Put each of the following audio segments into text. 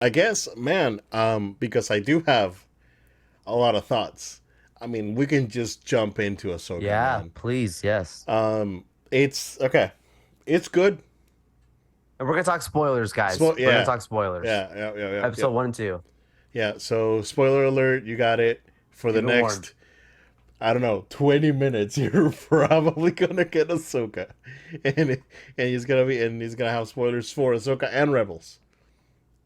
I guess, man, because I do have a lot of thoughts. I mean, we can just jump into Ahsoka, Yeah, man. please, yes. It's okay. It's good. And we're gonna talk spoilers, guys. We're gonna Yeah, talk spoilers. yeah. Episode 1 and 2. Yeah. So, spoiler alert, you got it for the You've been warned. next, I don't know, 20 minutes. You're probably gonna get Ahsoka, and and he's gonna have spoilers for Ahsoka and Rebels,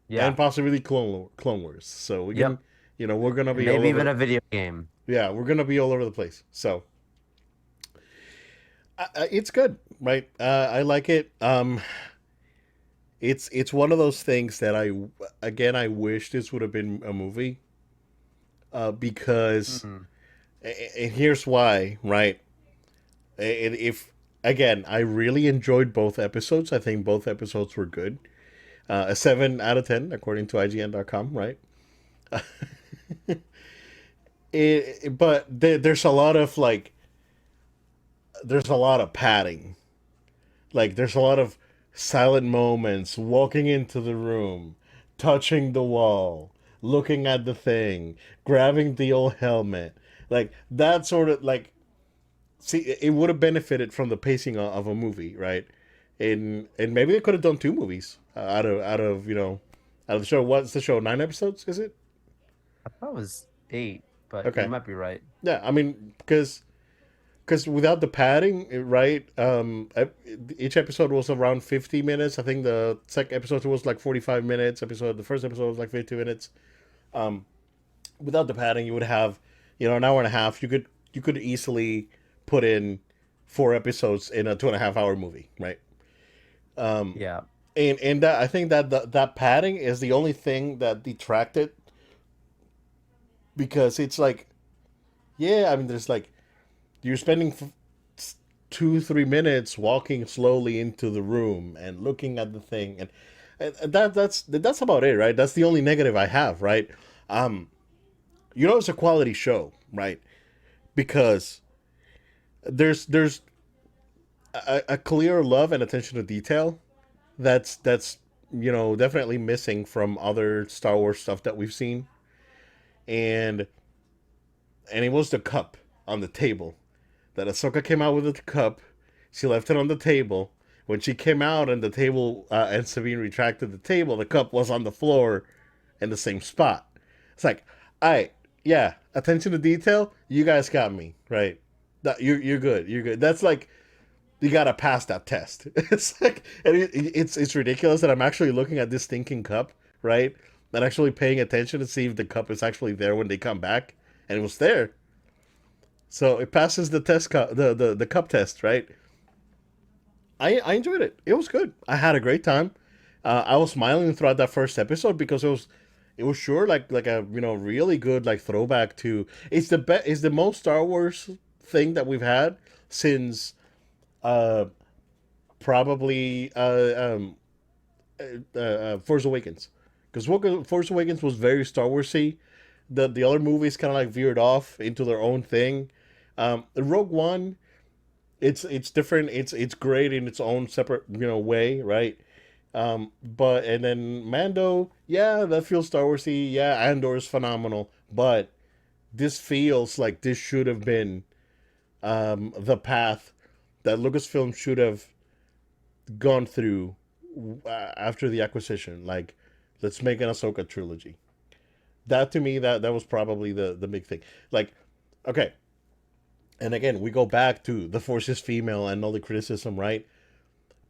and Yeah. possibly Clone Wars. So we can, Yep. we're gonna And be all maybe even over. a video game. Yeah, we're gonna be all over the place. So it's good, right? I like it. It's one of those things that I wish this would have been a movie, because, Mm. and here's why, right? If again, I really enjoyed both episodes. I think both episodes were good. A 7 out of 10 according to IGN.com, right? But there's a lot of there's a lot of padding. Like there's a lot of silent moments, walking into the room, touching the wall, looking at the thing, grabbing the old helmet. Like that sort of see, it would have benefited from the pacing of a movie, right? And maybe they could have done two movies out of out of the show. What's the show? 9 episodes, is it? I thought it was 8, but you Okay. might be right. Yeah, I mean, because without the padding, right? Each episode was around 50 minutes. I think the second episode was like 45 minutes. The first episode was like 50 minutes. Um, Without the padding, you would have, an hour and a half. You could easily put in 4 episodes in a 2.5 hour movie, right? Um, Yeah. and that, I think that that padding is the only thing that detracted, because it's like, yeah, I mean, there's like, you're spending 2-3 minutes walking slowly into the room and looking at the thing, and that's about it, right? That's the only negative I have, right? um it's a quality show, right? Because there's a clear love and attention to detail that's definitely missing from other Star Wars stuff that we've seen. And and it was the cup on the table, that Ahsoka came out with the cup. She left it on the table. When she came out and the table, and Sabine retracted the table, the cup was on the floor in the same spot. It's like, all right, yeah, attention to detail. You guys got me right. You're good. You're good. That's like, you gotta pass that test. It's like, and it's ridiculous that I'm actually looking at this stinking cup, right? And actually paying attention to see if the cup is actually there when they come back, and it was there. So it passes the the cup test, right? I enjoyed it. It was good. I had a great time. I was smiling throughout that first episode because it was sure like a really good like throwback to, it's the most Star Wars thing that we've had since, uh probably, Force Awakens, because Force Awakens was very Star Warsy. The other movies kind of like veered off into their own thing. Rogue One, it's different. It's great in its own separate way, right? But and then Mando, yeah, that feels Star Warsy. Yeah, Andor is phenomenal, but this feels like this should have been, the path that Lucasfilm should have gone through, after the acquisition. Like, let's make an Ahsoka trilogy. That, to me, that was probably the big thing. Like, okay, and again, we go back to the Force is female and all the criticism, right?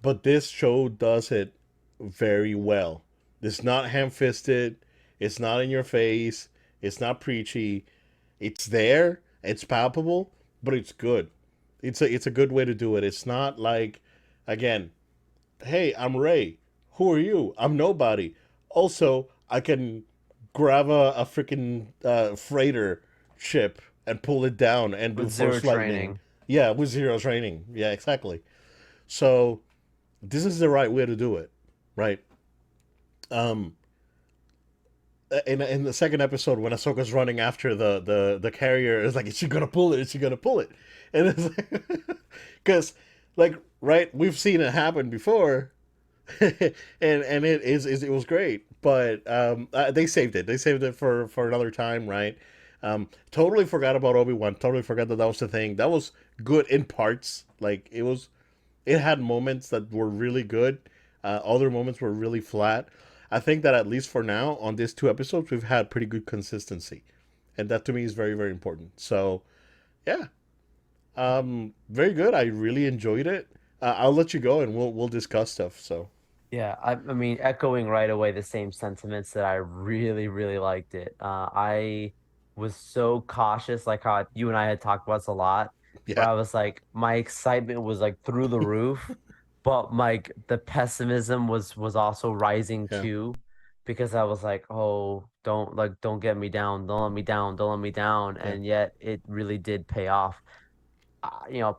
But this show does it very well. It's not ham fisted. It's not in your face. It's not preachy. It's there. It's palpable, but it's good. It's a good way to do it. It's not like, again, hey, I'm Ray. Who are you? I'm nobody. Also, I can grab a freaking, freighter ship and pull it down and do With zero force lightning. training. Yeah, with zero training. Yeah, exactly. So this is the right way to do it, right? Um, in the second episode, when Ahsoka's running after the carrier, it's like, is she gonna pull it? Is she gonna pull it? And it's like, because, like, right, we've seen it happen before, and it was great. but they saved it. They saved it for another time, right? Totally forgot about Obi-Wan. Totally forgot that that was the thing. That was good in parts. Like it had moments that were really good. Other moments were really flat. I think that at least for now, on these 2 episodes, we've had pretty good consistency, and that to me is very very important. So yeah, very good. I really enjoyed it. I'll let you go, and we'll discuss stuff. So Yeah, I mean, echoing right away the same sentiments that I really, really liked it. I was so cautious, like how you and I had talked about this a lot, where yeah, I was like, my excitement was like through the roof, but like the pessimism was also rising yeah, too, because I was like, oh, don't get me down, don't let me down, don't let me down, yeah. and yet it really did pay off.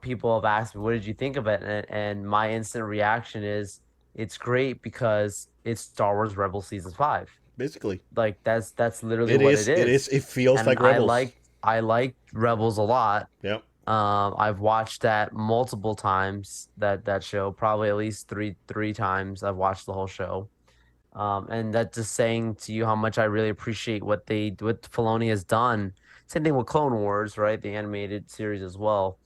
People have asked me, what did you think of it? And my instant reaction is, it's great because it's Star Wars Rebel Season 5. Basically, Like that's literally it what it is. It is. is. It feels And like Rebels. I liked Rebels a lot. Yep. I've watched that multiple times, that show, probably at least three times I've watched the whole show. And that's just saying to you how much I really appreciate what Filoni has done. Same thing with Clone Wars, right? The animated series as well.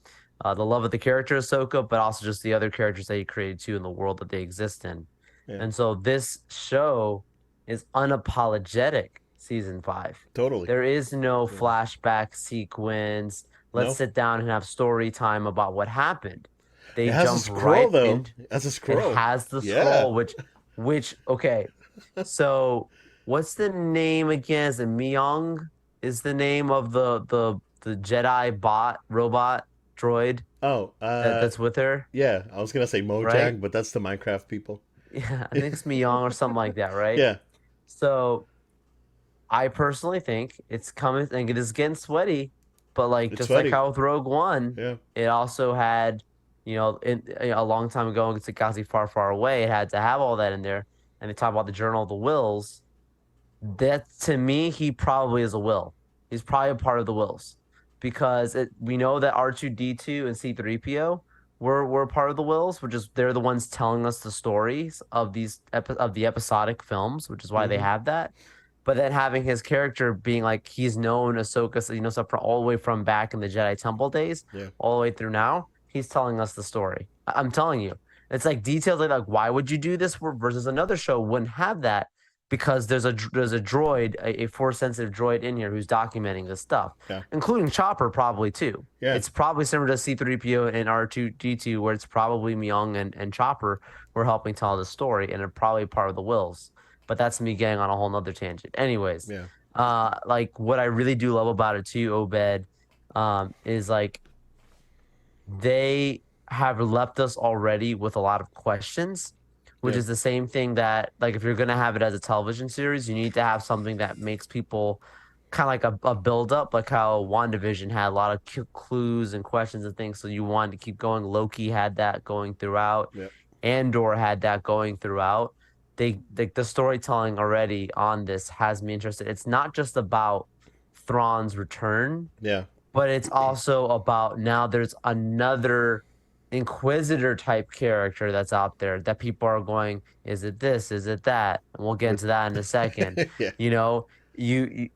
The love of the character Ahsoka, but also just the other characters that he created too in the world that they exist in. Yeah. And so this show is unapologetic season 5. Totally. There is no Totally. flashback sequence. Let's No. sit down and have story time about what happened. They They has a jump scroll right though. in. It has a It scroll. has the Yeah. scroll, which okay, so what's the name again? Is it Myong? Is the name of the Jedi bot robot droid Oh. that's with her, Yeah. I was gonna say right? Mojang, but that's the Minecraft people. Yeah, I think it's Myong or something like that, right? Yeah. So I personally think it's coming and it is getting sweaty, but like It's just like sweaty. how with Rogue One, Yeah. it also had, a long time ago in It's a Galaxy Far, Far Away, it had to have all that in there. And they talk about the Journal of the Wills. That to me, he probably is a will. He's probably a part of the wills because we know that R2D2 and C3PO were part of the wills, which is they're the ones telling us the stories of of the episodic films, which is why they Mm-hmm. have that. But then having his character being like he's known Ahsoka, so stuff all the way from back in the Jedi Temple days, Yeah. all the way through now, he's telling us the story. I'm telling you, it's like details like why would you do this versus another show wouldn't have that because there's a droid, a force sensitive droid in here who's documenting this stuff, Yeah. including Chopper probably too. Yeah. It's probably similar to C3PO and R2D2, where it's probably Myung and Chopper were helping tell the story, and they're probably part of the wills. But that's me getting on a whole nother tangent. Anyways, Yeah. like what I really do love about it too, Obed, is like they have left us already with a lot of questions, which Yeah. is the same thing that, like, if you're going to have it as a television series, you need to have something that makes people kind of like a build up, like how WandaVision had a lot of clues and questions and things. So you wanted to keep going. Loki had that going throughout, Yeah. Andor had that going throughout. The storytelling already on this has me interested. It's not just about Thrawn's return, Yeah. but it's also about now there's another inquisitor type character that's out there that people are going, is it this, is it that, and we'll get into that in a second. Yeah. you know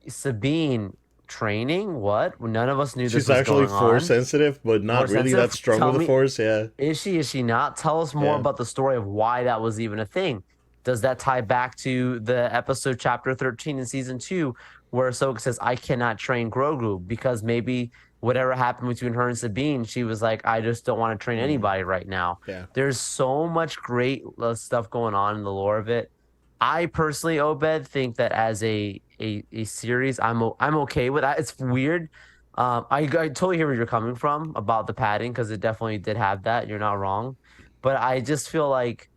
Sabine training, what, none of us knew this She's was actually going force on. sensitive, but not Force really that sensitive, strong tell with the me, force. Yeah. is she not? Tell us more Yeah. about the story of why that was even a thing. Does that tie back to the episode chapter 13 in season 2 where Ahsoka says, I cannot train Grogu because maybe whatever happened between her and Sabine, she was like, I just don't want to train Mm. anybody right now. Yeah. There's so much great stuff going on in the lore of it. I personally, Obed, think that as a series, I'm okay with that. It's weird. I totally hear where you're coming from about the padding because it definitely did have that. You're not wrong, but I just feel like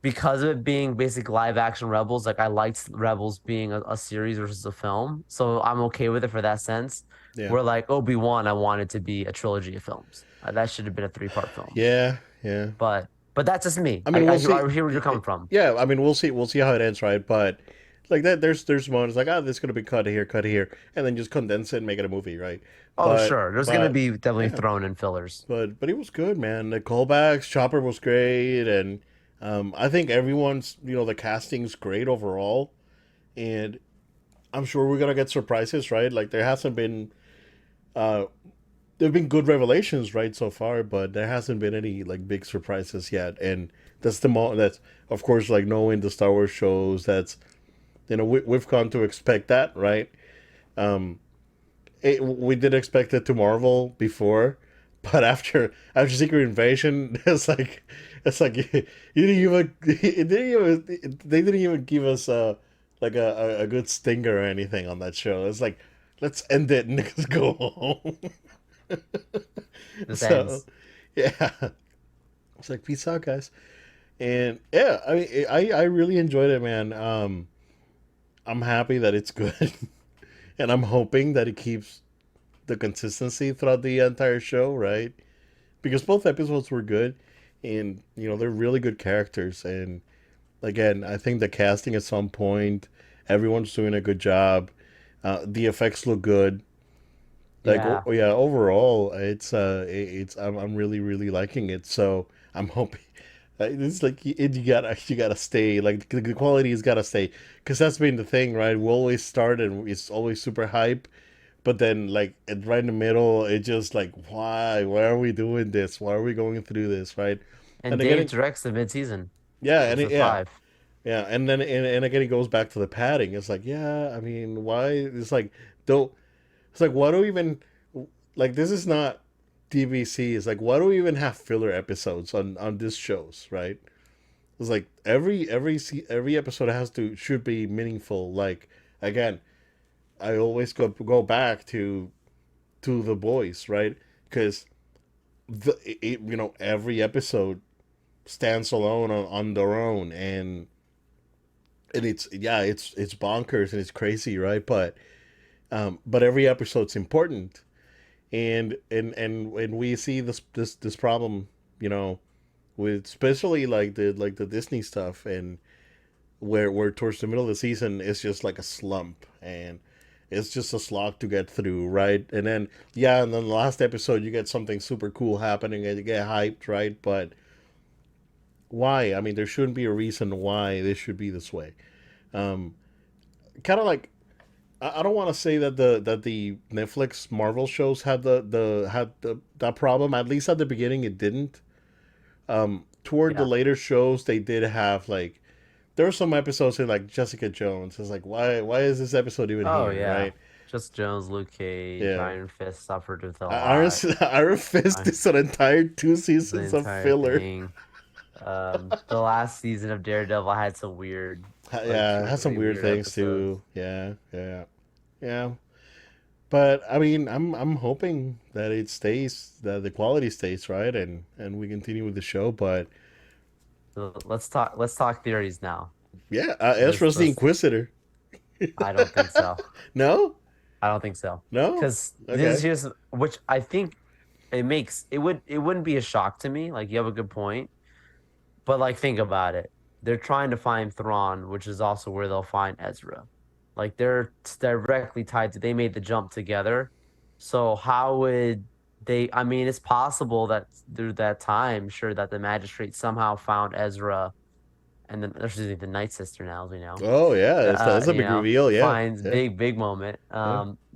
because of it being basic live action Rebels, like I liked Rebels being a series versus a film, so I'm okay with it for that sense. Yeah. Where like Obi-Wan, I wanted to be a trilogy of films. That should have been a 3-part film. Yeah. Yeah. But that's just me. I mean, we'll see. I hear where you're coming from. Yeah, I mean, we'll see. We'll see how it ends, right? But like that, there's moments like, this is gonna be cut here, and then just condense it and make it a movie, right? Oh, sure. There's gonna But be definitely yeah, thrown in fillers. but it was good, man. The callbacks, Chopper was great, and I think everyone's the casting's great overall. and I'm sure we're gonna get surprises, right? Like there hasn't been uh there've been good revelations, right, so far, but there hasn't been any like big surprises yet. And that's of course like knowing the Star Wars shows, that's we've come to expect that, right? Um, we did expect it to Marvel before, but after Secret Invasion, it's like you didn't even it didn't even they didn't even give us like a good stinger or anything on that show. It's like let's end it and let's go home. This So ends. yeah, it's like peace out, guys. And yeah, I mean, I really enjoyed it, man. I'm happy that it's good, and I'm hoping that it keeps the consistency throughout the entire show, right? Because both episodes were good, and they're really good characters. And again, I think the casting at some point, everyone's doing a good job. The effects look good. Like Yeah. yeah, overall, it's I'm really really liking it. So I'm hoping. It's like you gotta stay, like the quality has gotta stay, because that's been the thing, right? We always start and it's always super hype, but then like right in the middle it just like, why are we doing this, why are we going through this, right? And And again Dave directs the mid-season, yeah, episode yeah, 5. yeah, and then and again it goes back to the padding. It's like, yeah, I mean, why? It's like, don't it's like, why do we even, like, this is not DVC. It's like, why do we even have filler episodes on these shows, right? It's like every episode should be meaningful. Like, again, I always go back to the boys, right? Because every episode stands alone on their own, and it's, yeah, it's bonkers and it's crazy, right? But every episode's important, and we see this problem, you know, with especially like the Disney stuff, and where towards the middle of the season it's just like a slump, and it's just a slog to get through, right? And then yeah, and then the last episode you get something super cool happening and you get hyped, right? But why? I mean, there shouldn't be a reason why this should be this way. Um, Kind of like, I don't want to say that the Netflix Marvel shows had that problem. At least at the beginning, it didn't. Toward the Yeah. later shows, they did have like, there were some episodes in like Jessica Jones. It's like, why is this episode even Oh here, yeah. right? Just Jones, Luke Cage, Yeah, Iron Fist suffered with a Iron lot. Iron Fist I, is an entire two the seasons of entire filler. thing. The last season of Daredevil had some weird, like Yeah, it two or has some three weird weird things episodes. too. Yeah, yeah, yeah. But I mean, I'm hoping that it stays, that the quality stays, right, and we continue with the show. But So let's talk theories now. yeah, Let's Ezra's the let's Inquisitor. I don't think so. No, I don't think so. no. Because this is Okay. just which I think it wouldn't be a shock to me. Like you have a good point. But like think about it. They're trying to find Thrawn, which is also where they'll find Ezra. Like they're directly tied to they made the jump together. So how would they I mean it's possible that through that time, sure that the magistrate somehow found Ezra and then there's the Night Sister now, as we know. Oh yeah, that's a big reveal. Yeah, Finds yeah, big moment.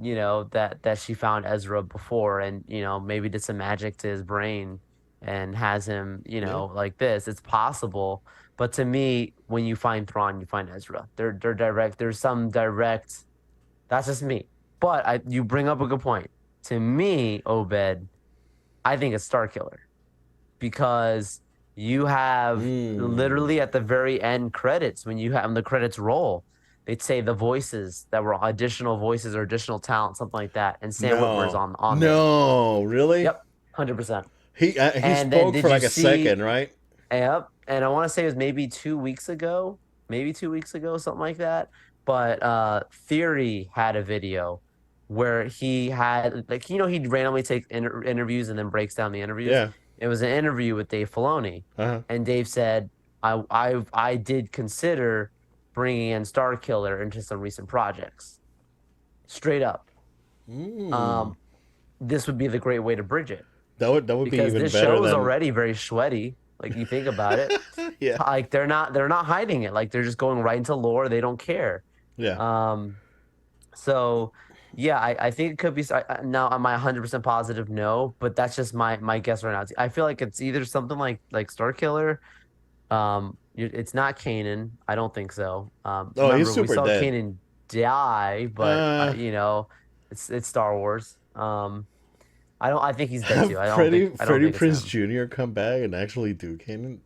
yeah, That she found Ezra before and maybe did some magic to his brain and has him, yeah. like this. It's possible. But to me, when you find Thrawn, you find Ezra. They're direct. There's some direct. That's just me. But you bring up a good point. To me, Obed, I think it's Star Killer because you have Mm. literally at the very end credits when you have when the credits roll, they'd say the voices that were additional voices or additional talent, something like that, and Sam Witwer's No, on there. no, really? Yep, 100%. He And then spoke for did you like a second, see? right? Yep, and I want to say it was maybe 2 weeks ago, something like that. But Theory had a video where he had like he randomly takes interviews and then breaks down the interviews. Yeah. It was an interview with Dave Filoni, Uh and Dave said, I did consider bringing in Star Killer into some recent projects, straight up. huh. Mm. Um, this would be the great way to bridge it That would be because even this better show is than. already very sweaty. Like you think about it, Yeah. like they're not hiding it. Like they're just going right into lore. They don't care. Yeah. Um, so yeah, I think it could be. Now, am I 100% positive? No, but that's just my guess right now. I feel like it's either something like Star Killer. It's not Kanan. I don't think so. Oh, he's Remember we super saw dead. Kanan die, but Uh, it's Star Wars. I don't. I think he's dead too. have I don't think. I don't Freddie think it's Prince him. Jr. come back and actually do canon?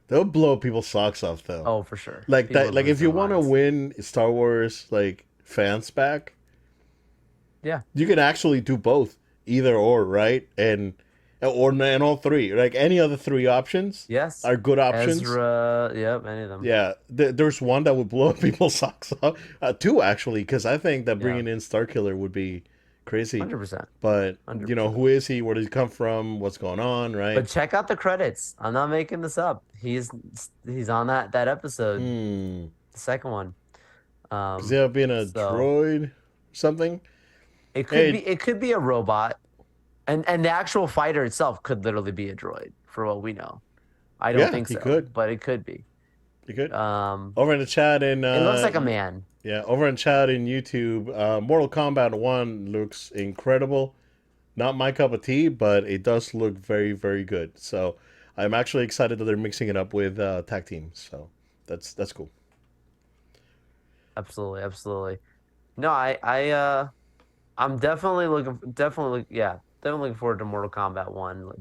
They'll blow people's socks off though. Oh, for sure. Like People that. would Like lose if you their want to minds. win Star Wars like fans back, Yeah. you can actually do both, either or, right? And all three. Like any other three options Yes. are good options. Ezra. Yep. Any of them. Yeah, there's one that would blow people's socks off. Two actually, because I think that Yeah. bringing in Starkiller would be crazy. 100%. But Hundred you know, percent. who is he? Where does he come from? What's going on? Right? But check out the credits. I'm not making this up. He's on that episode, Hmm. the second one. Could he have been a So droid? Or something? it could Hey, be a robot, and the actual fighter itself could literally be a droid for what we know. I don't yeah, think he so, could. but it could be. He could. Um, Over in the chat and it looks like a man. yeah, over in chat in YouTube, Mortal Kombat One looks incredible. Not my cup of tea, but it does look very, very good. So I'm actually excited that they're mixing it up with tag teams. So that's cool. Absolutely, absolutely. No, I'm definitely looking forward to Mortal Kombat 1.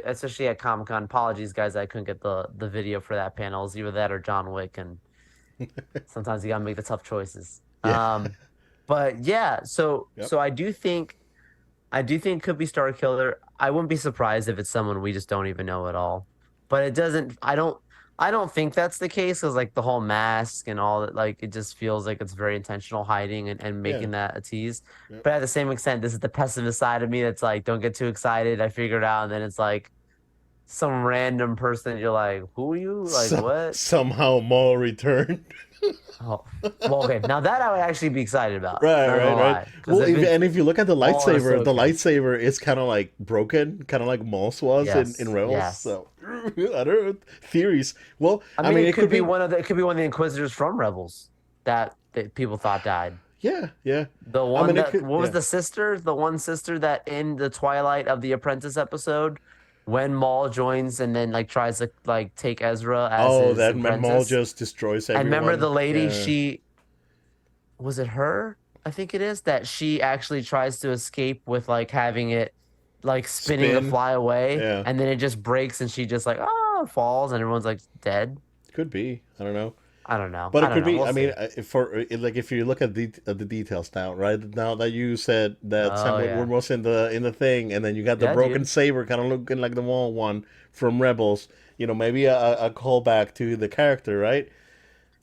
Especially at Comic Con. Apologies, guys, I couldn't get the video for that panel. It was either that or John Wick, and sometimes you gotta make the tough choices. Yeah. But yeah, so Yep. so I do think it could be Star Killer. I wouldn't be surprised if it's someone we just don't even know at all. But it doesn't. I don't think that's the case because like the whole mask and all that, like it just feels like it's very intentional hiding and Yeah. making that a tease. Yep. But at the same extent, this is the pessimist side of me that's like, don't get too excited. I figured out, and then it's like some random person. You're like, who are you? Like So what? somehow Maul returned. Oh, well, okay. Now that I would actually be excited about. Right, Not gonna right, right. lie, because Well, if it's if you look at Maul and the Ahsoka, lightsaber is kind of like broken, kind of like Maul's was in yes, Rebels. yes. So I don't know theories. Well, I I mean, mean, it could be. it could be one of the Inquisitors from Rebels that people thought died. Yeah, yeah. The I one mean, it that could. what was Yeah. the sister? The one sister that in the Twilight of the Apprentice episode, when Maul joins and then like tries to like take Ezra as Oh, his that Maul apprentice. just destroys And remember everyone. the lady, Yeah. she was it her? I think it is that she actually tries to escape with like having it like spinning to Spin. fly away, Yeah. and then it just breaks and she just like falls and everyone's like dead. Could be. I don't know. I don't know. But I it don't could know. be. We'll I mean, see. like if you look at the details now, right now that you said that Sam Oh Witwer yeah. was in the thing, and then you got the Yeah, broken dude. saber, kind of looking like the Maul one from Rebels. You know, maybe a callback to the character, right?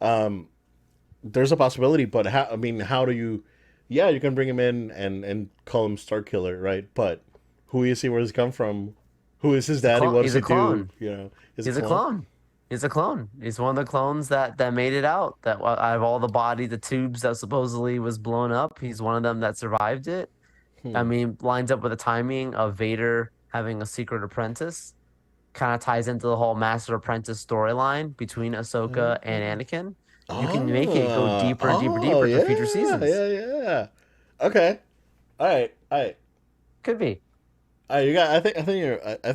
Um, there's a possibility, but how? I mean, how do you? Yeah, you can bring him in and call him Star Killer, right? But who is he? Where does he come from? Who is his He's a daddy? clone. What does He's he a do? clone. You know, is a He's a clone. clone. He's a clone. He's one of the clones that made it out. That out of all the body, the tubes that supposedly was blown up, he's one of them that survived it. I Hmm. mean, lines up with the timing of Vader having a secret apprentice. Kind of ties into the whole master apprentice storyline between Ahsoka and Anakin. You can make it go deeper and deeper, Oh, deeper into future yeah, seasons. yeah, yeah. Okay. All right. Could be. All right, you got I think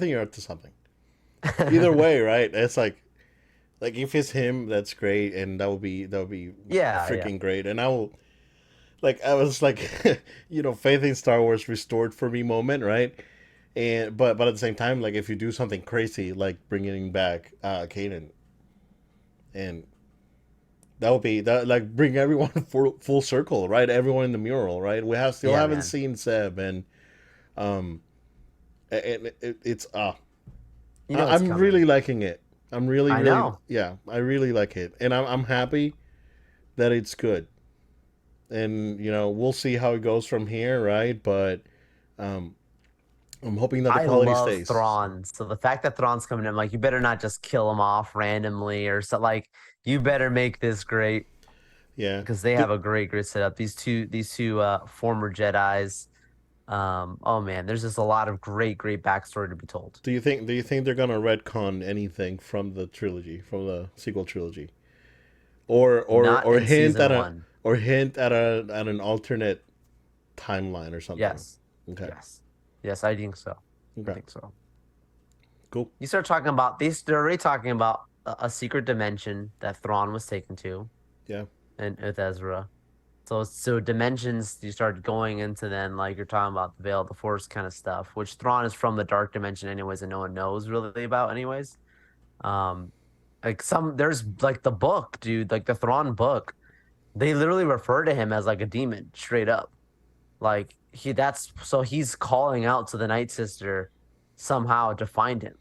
you're up to something. Either way, right? It's like if it's him, that's great and that would be Yeah, yeah. freaking great. And I will like I was like you know, faith in Star Wars restored for me moment, right? And but at the same time, like if you do something crazy like bringing back Kanan and that would be that like bring everyone full circle, right? Everyone in the mural, right? We have still Yeah, haven't man. seen Seb, and um, it's You know it's I'm coming. really liking it. I'm I really know. yeah, I really like it, and I'm happy that it's good. And you know we'll see how it goes from here, right? But um, I'm hoping that the I quality love stays. So Thrawn. So the fact that Thrawn's coming in, like, you better not just kill him off randomly or so. Like, you better make this great yeah, because they have a great setup. These two former Jedi's. Oh man, there's just a lot of great backstory to be told. do you think they're gonna retcon anything from the trilogy, from the sequel trilogy? Not Or in hint season at a one. or hint at a at an alternate timeline or something. Yes. Okay. Yes. Yes, I think so. I Okay. think so. Cool. You start talking about these, they're already talking about a secret dimension that Thrawn was taken to Yeah. and with Ezra. So dimensions you start going into then like you're talking about the Veil of the Force kind of stuff, which Thrawn is from the dark dimension anyways, and no one knows really about anyways. Um like some there's like the book, dude, like the Thrawn book. They literally refer to him as like a demon, straight up. Like he's calling out to the Night Sister somehow to find him.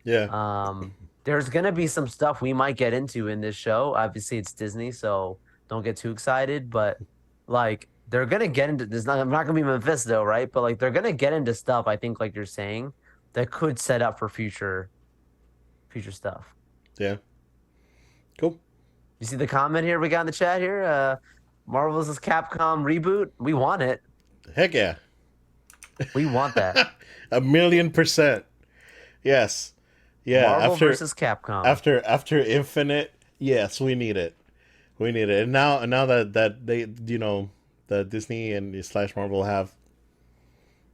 Yeah. Um, there's gonna be some stuff we might get into in this show. Obviously, it's Disney, so don't get too excited. But like, they're gonna get into this. I'm not gonna be Mephisto, right? But like, they're gonna get into stuff. I think, like you're saying, that could set up for future stuff. Yeah. Cool. You see the comment here we got in the chat here? Marvel's Capcom reboot. We want it. Heck yeah. We want that. 1,000,000%. Yes. Yeah. Marvel versus Capcom. After Infinite, yes, we need it. We need it. And now that they that Disney and slash Marvel have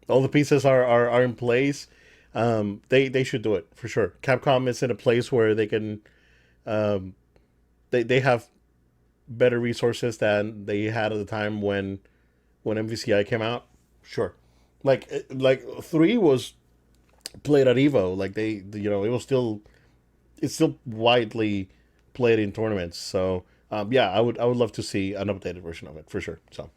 all the pieces are in place, they should do it for sure. Capcom is in a place where they can they have better resources than they had at the time when MVCI came out. Sure. Like 3 was played at Evo. Like it was still it's still widely played in tournaments. So yeah, I would love to see an updated version of it for sure. So